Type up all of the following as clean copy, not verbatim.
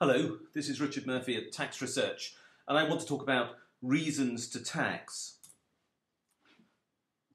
Hello, this is Richard Murphy at Tax Research, and I want to talk about reasons to tax.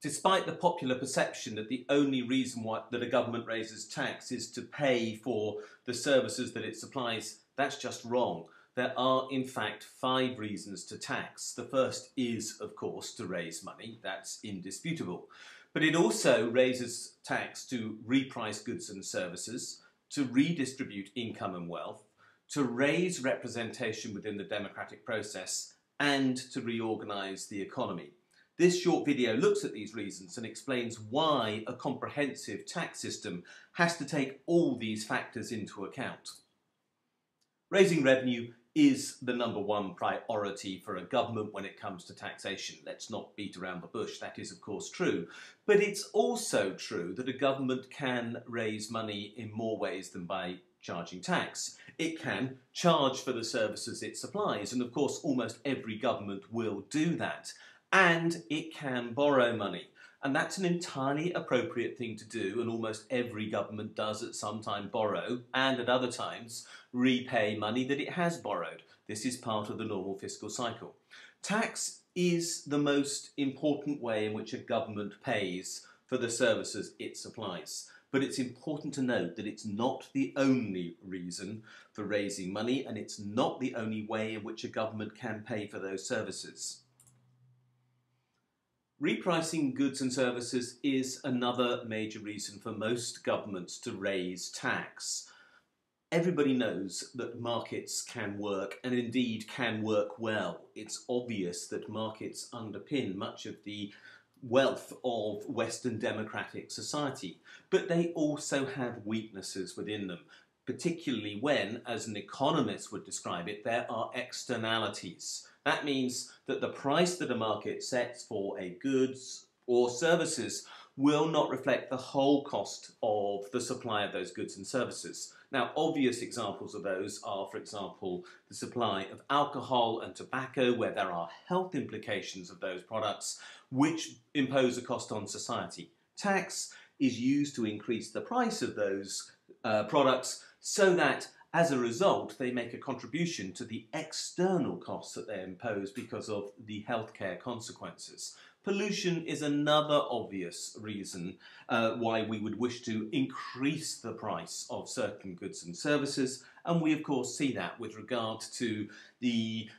Despite the popular perception that the only reason that a government raises tax is to pay for the services that it supplies, that's just wrong. There are, in fact, 5 reasons to tax. The first is, of course, to raise money. That's indisputable. But it also raises tax to reprice goods and services, to redistribute income and wealth, to raise representation within the democratic process, and to reorganise the economy. This short video looks at these reasons and explains why a comprehensive tax system has to take all these factors into account. Raising revenue is the #1 priority for a government when it comes to taxation. Let's not beat around the bush, that is of course true. But it's also true that a government can raise money in more ways than by charging tax. It can charge for the services it supplies, and of course almost every government will do that. And it can borrow money. And that's an entirely appropriate thing to do, and almost every government does at some time borrow, and at other times repay money that it has borrowed. This is part of the normal fiscal cycle. Tax is the most important way in which a government pays for the services it supplies. But it's important to note that it's not the only reason for raising money, and it's not the only way in which a government can pay for those services. Repricing goods and services is another major reason for most governments to raise tax. Everybody knows that markets can work, and indeed can work well. It's obvious that markets underpin much of the wealth of Western democratic society, but they also have weaknesses within them, particularly when, as an economist would describe it, there are externalities. That means that the price that a market sets for a goods or services will not reflect the whole cost of the supply of those goods and services. Now, obvious examples of those are, for example, the supply of alcohol and tobacco, where there are health implications of those products which impose a cost on society. Tax is used to increase the price of those products so that, as a result, they make a contribution to the external costs that they impose because of the healthcare consequences. Pollution is another obvious reason why we would wish to increase the price of certain goods and services, and we of course see that with regard to the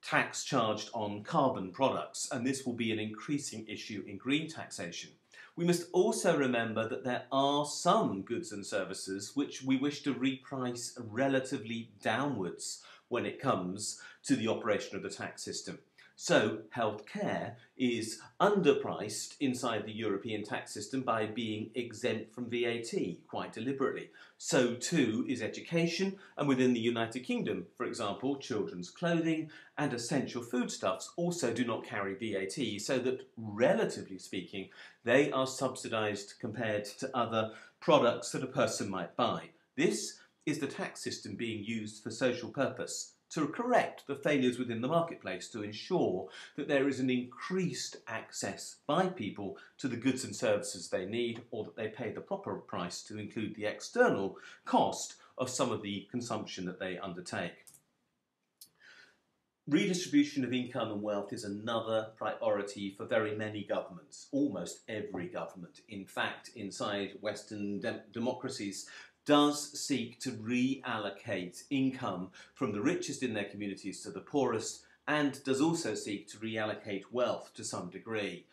tax charged on carbon products, and this will be an increasing issue in green taxation. We must also remember that there are some goods and services which we wish to reprice relatively downwards when it comes to the operation of the tax system. So healthcare is underpriced inside the European tax system by being exempt from VAT, quite deliberately. So too is education, and within the United Kingdom, for example, children's clothing and essential foodstuffs also do not carry VAT, so that, relatively speaking, they are subsidised compared to other products that a person might buy. This is the tax system being used for social purpose, to correct the failures within the marketplace, to ensure that there is an increased access by people to the goods and services they need, or that they pay the proper price to include the external cost of some of the consumption that they undertake. Redistribution of income and wealth is another priority for very many governments, almost every government. In fact, inside Western democracies, does seek to reallocate income from the richest in their communities to the poorest, and does also seek to reallocate wealth to some degree.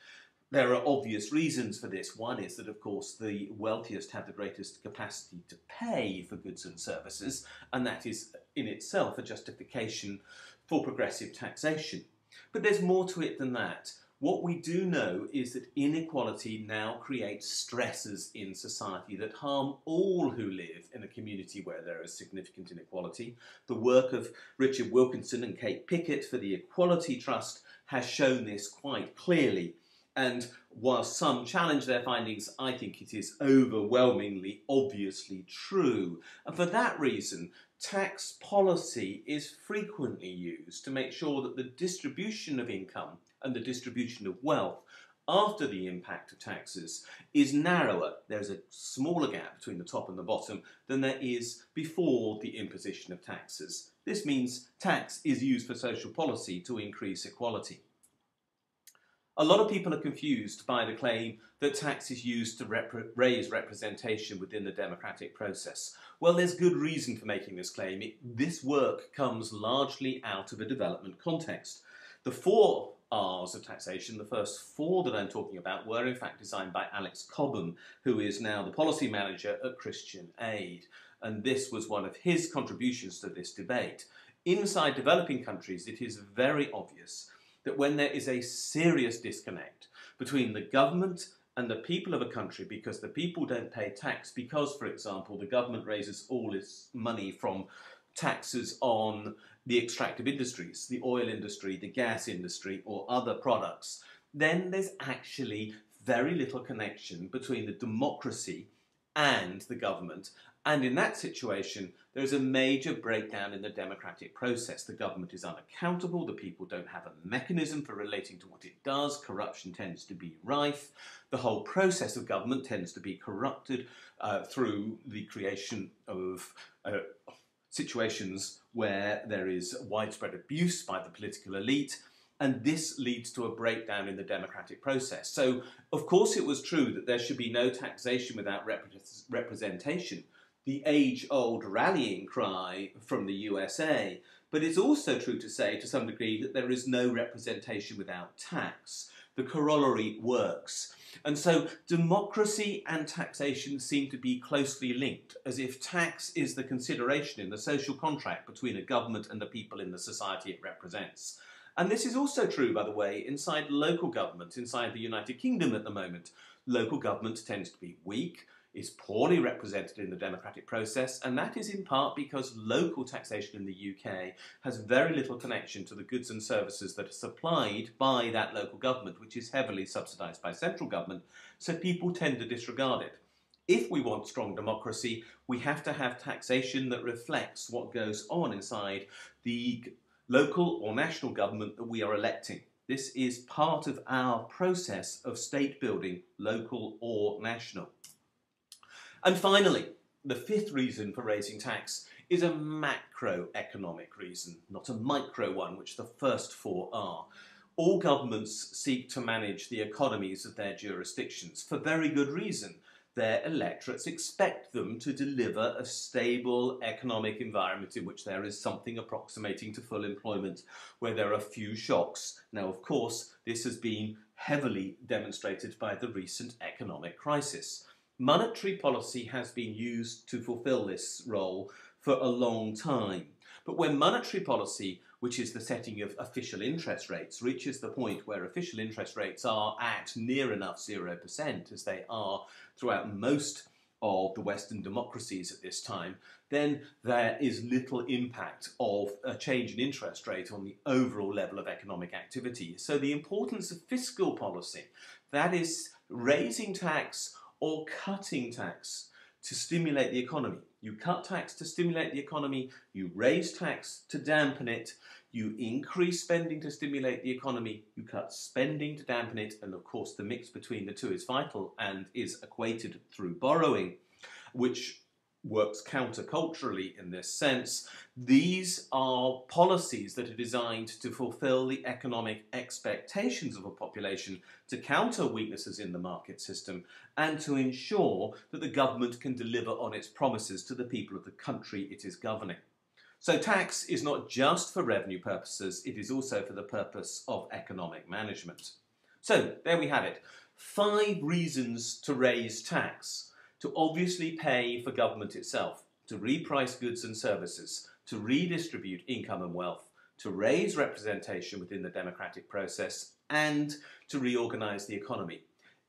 There are obvious reasons for this. One is that, of course, the wealthiest have the greatest capacity to pay for goods and services, and that is in itself a justification for progressive taxation. But there's more to it than that. What we do know is that inequality now creates stresses in society that harm all who live in a community where there is significant inequality. The work of Richard Wilkinson and Kate Pickett for the Equality Trust has shown this quite clearly. And while some challenge their findings, I think it is overwhelmingly obviously true. And for that reason, tax policy is frequently used to make sure that the distribution of income and the distribution of wealth after the impact of taxes is narrower. There's a smaller gap between the top and the bottom than there is before the imposition of taxes. This means tax is used for social policy to increase equality. A lot of people are confused by the claim that tax is used to raise representation within the democratic process. Well, there's good reason for making this claim. This work comes largely out of a development context. The 4 R's of taxation, the first 4 that I'm talking about, were in fact designed by Alex Cobham, who is now the policy manager at Christian Aid. And this was one of his contributions to this debate. Inside developing countries, it is very obvious that when there is a serious disconnect between the government and the people of a country because the people don't pay tax because, for example, the government raises all its money from taxes on the extractive industries, the oil industry, the gas industry, or other products, then there's actually very little connection between the democracy and the government. And in that situation, there is a major breakdown in the democratic process. The government is unaccountable, the people don't have a mechanism for relating to what it does, corruption tends to be rife, the whole process of government tends to be corrupted through the creation of situations where there is widespread abuse by the political elite, and this leads to a breakdown in the democratic process. So, of course, it was true that there should be no taxation without representation, the age-old rallying cry from the USA, but it's also true to say, to some degree, that there is no representation without tax. The corollary works. And so democracy and taxation seem to be closely linked, as if tax is the consideration in the social contract between a government and the people in the society it represents. And this is also true, by the way, inside local government, inside the United Kingdom at the moment. Local government tends to be weak, is poorly represented in the democratic process, and that is in part because local taxation in the UK has very little connection to the goods and services that are supplied by that local government, which is heavily subsidised by central government, so people tend to disregard it. If we want strong democracy, we have to have taxation that reflects what goes on inside the local or national government that we are electing. This is part of our process of state building, local or national. And finally, the 5th reason for raising tax is a macroeconomic reason, not a micro one, which the first 4 are. All governments seek to manage the economies of their jurisdictions for very good reason. Their electorates expect them to deliver a stable economic environment in which there is something approximating to full employment, where there are few shocks. Now, of course, this has been heavily demonstrated by the recent economic crisis. Monetary policy has been used to fulfill this role for a long time. But when monetary policy, which is the setting of official interest rates, reaches the point where official interest rates are at near enough 0%, as they are throughout most of the Western democracies at this time, then there is little impact of a change in interest rate on the overall level of economic activity. So the importance of fiscal policy, that is raising tax or cutting tax to stimulate the economy. You cut tax to stimulate the economy, you raise tax to dampen it, you increase spending to stimulate the economy, you cut spending to dampen it, and of course the mix between the two is vital and is equated through borrowing, which works counterculturally in this sense. These are policies that are designed to fulfill the economic expectations of a population, to counter weaknesses in the market system, and to ensure that the government can deliver on its promises to the people of the country it is governing. So tax is not just for revenue purposes, it is also for the purpose of economic management. So there we have it. 5 reasons to raise tax. To obviously pay for government itself, to reprice goods and services, to redistribute income and wealth, to raise representation within the democratic process, and to reorganise the economy.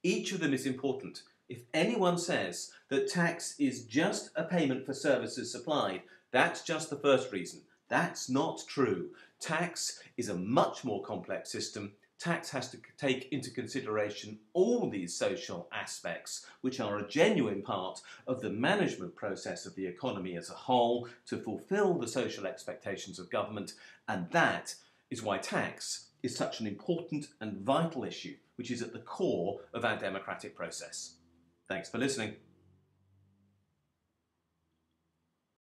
Each of them is important. If anyone says that tax is just a payment for services supplied, that's just the first reason. That's not true. Tax is a much more complex system. Tax has to take into consideration all these social aspects, which are a genuine part of the management process of the economy as a whole, to fulfil the social expectations of government, and that is why tax is such an important and vital issue which is at the core of our democratic process. Thanks for listening.